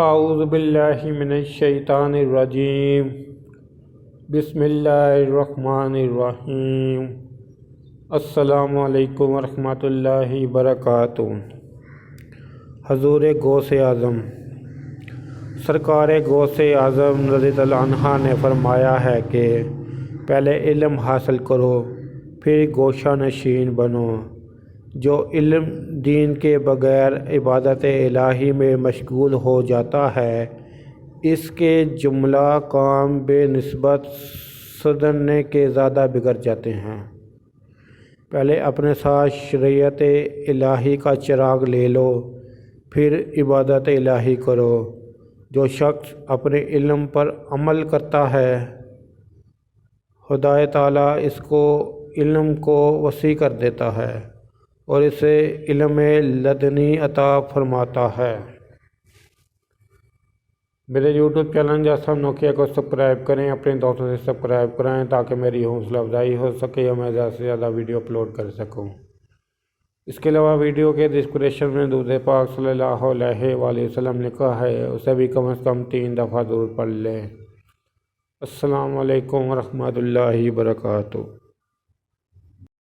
اعوذ باللہ من الشیطان الرجیم بسم اللہ الرحمن الرحیم السلام علیکم ورحمۃ اللہ وبرکاتہ۔ حضور غوث اعظم سرکار غوث اعظم رضی اللہ عنہ نے فرمایا ہے کہ پہلے علم حاصل کرو پھر گوشہ نشین بنو۔ جو علم دین کے بغیر عبادت الہی میں مشغول ہو جاتا ہے اس کے جملہ کام بے نسبت سدھرنے کے زیادہ بگڑ جاتے ہیں۔ پہلے اپنے ساتھ شریعت الہی کا چراغ لے لو پھر عبادت الہی کرو۔ جو شخص اپنے علم پر عمل کرتا ہے خدا تعالیٰ اس کو علم کو وسیع کر دیتا ہے اور اسے علم لدنی عطا فرماتا ہے۔ میرے یوٹیوب چینل جیسا نوکیا کو سبسکرائب کریں، اپنے دوستوں سے سبسکرائب کرائیں تاکہ میری حوصلہ افزائی ہو سکے اور میں زیادہ سے زیادہ ویڈیو اپلوڈ کر سکوں۔ اس کے علاوہ ویڈیو کے ڈسکرپشن میں درود پاک صلی اللہ علیہ وآلہ وسلم لکھا ہے، اسے بھی کم از کم 3 دفعہ ضرور پڑھ لیں۔ السلام علیکم ورحمۃ اللہ وبرکاتہ۔